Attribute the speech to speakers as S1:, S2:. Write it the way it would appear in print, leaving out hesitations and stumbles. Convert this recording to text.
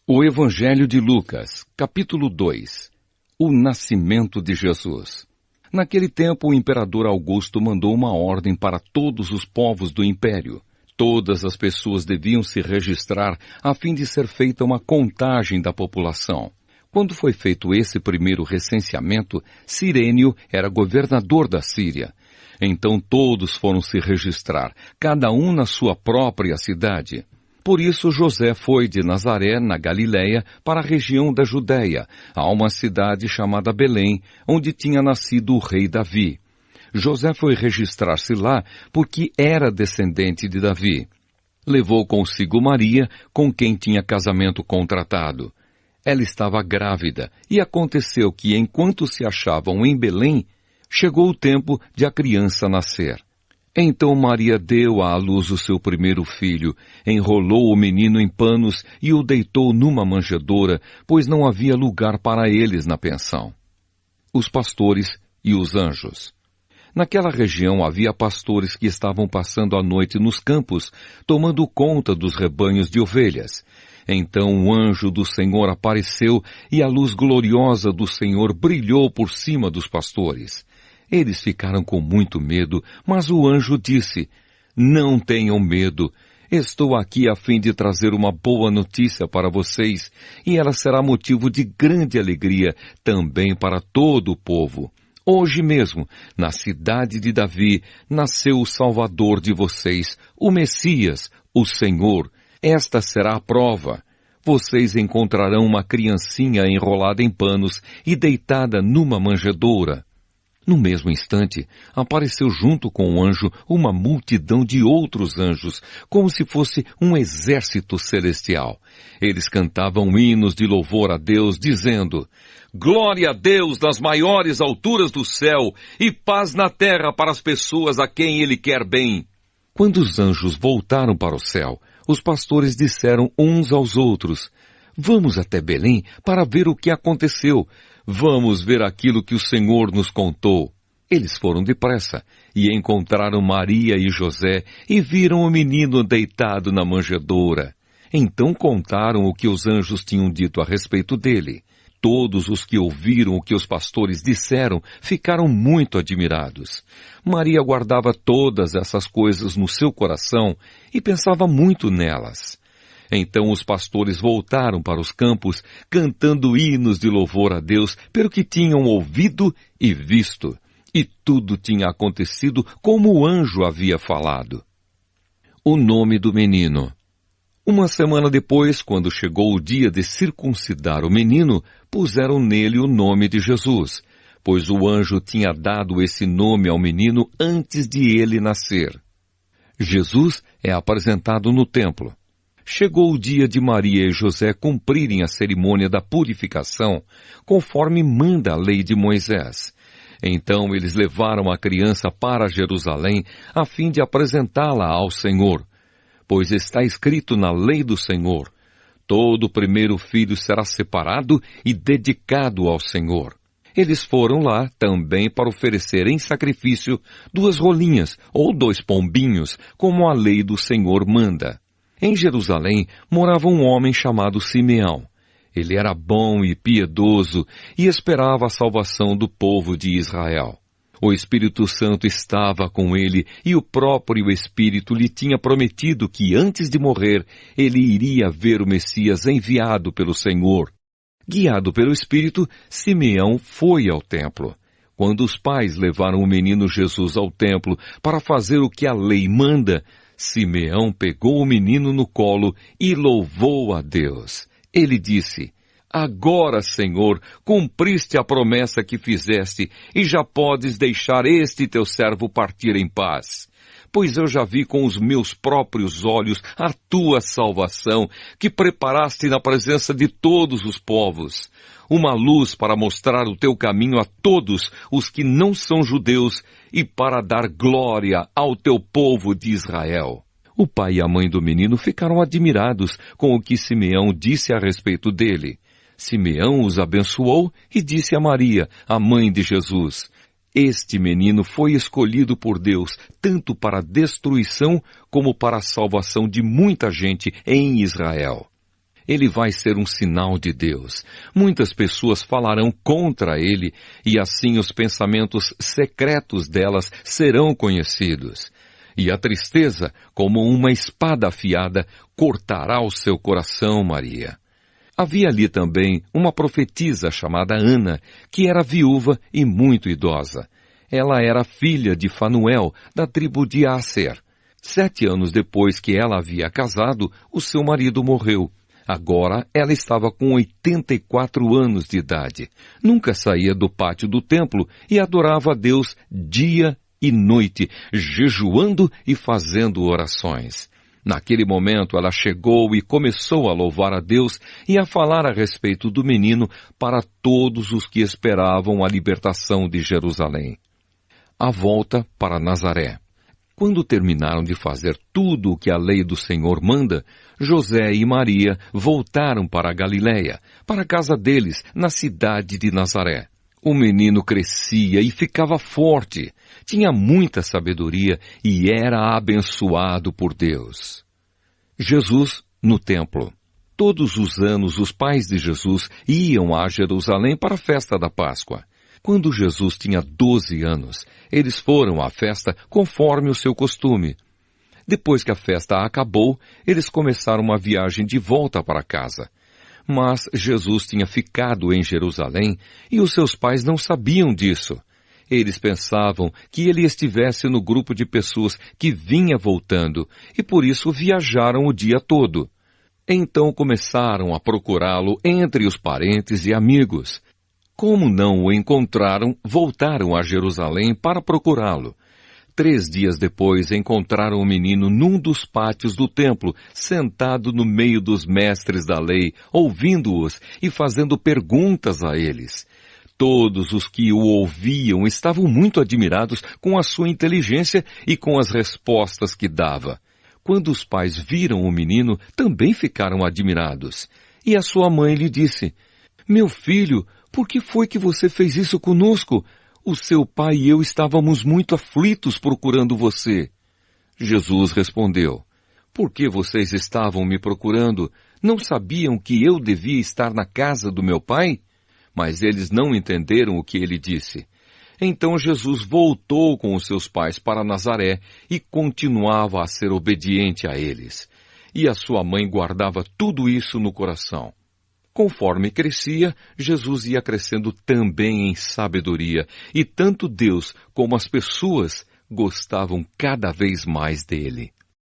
S1: O Evangelho de Lucas, capítulo 2. O nascimento de Jesus. Naquele tempo, o imperador Augusto mandou uma ordem para todos os povos do império. Todas as pessoas deviam se registrar a fim de ser feita uma contagem da população. Quando foi feito esse primeiro recenseamento, Cirênio era governador da Síria. Então todos foram se registrar, cada um na sua própria cidade. Por isso José foi de Nazaré, na Galiléia, para a região da Judéia, a uma cidade chamada Belém, onde tinha nascido o rei Davi. José foi registrar-se lá porque era descendente de Davi. Levou consigo Maria, com quem tinha casamento contratado. Ela estava grávida, e aconteceu que, enquanto se achavam em Belém, chegou o tempo de a criança nascer. Então Maria deu à luz o seu primeiro filho, enrolou o menino em panos e o deitou numa manjedoura, pois não havia lugar para eles na pensão. Os pastores e os anjos. Naquela região havia pastores que estavam passando a noite nos campos, tomando conta dos rebanhos de ovelhas. Então o anjo do Senhor apareceu e a luz gloriosa do Senhor brilhou por cima dos pastores. Eles ficaram com muito medo, mas o anjo disse: "Não tenham medo. Estou aqui a fim de trazer uma boa notícia para vocês, e ela será motivo de grande alegria também para todo o povo. Hoje mesmo, na cidade de Davi, nasceu o Salvador de vocês, o Messias, o Senhor. Esta será a prova. Vocês encontrarão uma criancinha enrolada em panos e deitada numa manjedoura." No mesmo instante, apareceu junto com o anjo uma multidão de outros anjos, como se fosse um exército celestial. Eles cantavam hinos de louvor a Deus, dizendo: "Glória a Deus nas maiores alturas do céu e paz na terra para as pessoas a quem Ele quer bem." Quando os anjos voltaram para o céu, os pastores disseram uns aos outros: "Vamos até Belém para ver o que aconteceu. Vamos ver aquilo que o Senhor nos contou." Eles foram depressa e encontraram Maria e José e viram o menino deitado na manjedoura. Então contaram o que os anjos tinham dito a respeito dele. Todos os que ouviram o que os pastores disseram ficaram muito admirados. Maria guardava todas essas coisas no seu coração e pensava muito nelas. Então os pastores voltaram para os campos, cantando hinos de louvor a Deus pelo que tinham ouvido e visto. E tudo tinha acontecido como o anjo havia falado. O nome do menino. Uma semana depois, quando chegou o dia de circuncidar o menino, puseram nele o nome de Jesus, pois o anjo tinha dado esse nome ao menino antes de ele nascer. Jesus é apresentado no templo. Chegou o dia de Maria e José cumprirem a cerimônia da purificação, conforme manda a lei de Moisés. Então eles levaram a criança para Jerusalém, a fim de apresentá-la ao Senhor. Pois está escrito na lei do Senhor: todo primeiro filho será separado e dedicado ao Senhor. Eles foram lá também para oferecer em sacrifício 2 rolinhas ou 2 pombinhos, como a lei do Senhor manda. Em Jerusalém morava um homem chamado Simeão. Ele era bom e piedoso e esperava a salvação do povo de Israel. O Espírito Santo estava com ele e o próprio Espírito lhe tinha prometido que antes de morrer ele iria ver o Messias enviado pelo Senhor. Guiado pelo Espírito, Simeão foi ao templo. Quando os pais levaram o menino Jesus ao templo para fazer o que a lei manda, Simeão pegou o menino no colo e louvou a Deus. Ele disse: "Agora, Senhor, cumpriste a promessa que fizeste e já podes deixar este teu servo partir em paz. Pois eu já vi com os meus próprios olhos a tua salvação, que preparaste na presença de todos os povos, uma luz para mostrar o teu caminho a todos os que não são judeus e para dar glória ao teu povo de Israel." O pai e a mãe do menino ficaram admirados com o que Simeão disse a respeito dele. Simeão os abençoou e disse a Maria, a mãe de Jesus: "Este menino foi escolhido por Deus, tanto para a destruição como para a salvação de muita gente em Israel." Ele vai ser um sinal de Deus. Muitas pessoas falarão contra ele e assim os pensamentos secretos delas serão conhecidos. E a tristeza, como uma espada afiada, cortará o seu coração, Maria. Havia ali também uma profetisa chamada Ana, que era viúva e muito idosa. Ela era filha de Fanuel, da tribo de Asser. 7 anos depois que ela havia casado, o seu marido morreu. Agora ela estava com 84 anos de idade. Nunca saía do pátio do templo e adorava a Deus dia e noite, jejuando e fazendo orações. Naquele momento ela chegou e começou a louvar a Deus e a falar a respeito do menino para todos os que esperavam a libertação de Jerusalém. A volta para Nazaré. Quando terminaram de fazer tudo o que a lei do Senhor manda, José e Maria voltaram para a Galiléia, para a casa deles, na cidade de Nazaré. O menino crescia e ficava forte, tinha muita sabedoria e era abençoado por Deus. Jesus no templo. Todos os anos os pais de Jesus iam a Jerusalém para a festa da Páscoa. Quando Jesus tinha 12 anos, eles foram à festa conforme o seu costume. Depois que a festa acabou, eles começaram uma viagem de volta para casa. Mas Jesus tinha ficado em Jerusalém e os seus pais não sabiam disso. Eles pensavam que ele estivesse no grupo de pessoas que vinha voltando e por isso viajaram o dia todo. Então começaram a procurá-lo entre os parentes e amigos. Como não o encontraram, voltaram a Jerusalém para procurá-lo. 3 dias depois, encontraram o menino num dos pátios do templo, sentado no meio dos mestres da lei, ouvindo-os e fazendo perguntas a eles. Todos os que o ouviam estavam muito admirados com a sua inteligência e com as respostas que dava. Quando os pais viram o menino, também ficaram admirados. E a sua mãe lhe disse: "Meu filho, por que foi que você fez isso conosco? O seu pai e eu estávamos muito aflitos procurando você." Jesus respondeu: "Por que vocês estavam me procurando? Não sabiam que eu devia estar na casa do meu pai?" Mas eles não entenderam o que ele disse. Então Jesus voltou com os seus pais para Nazaré e continuava a ser obediente a eles. E a sua mãe guardava tudo isso no coração. Conforme crescia, Jesus ia crescendo também em sabedoria, e tanto Deus como as pessoas gostavam cada vez mais dele.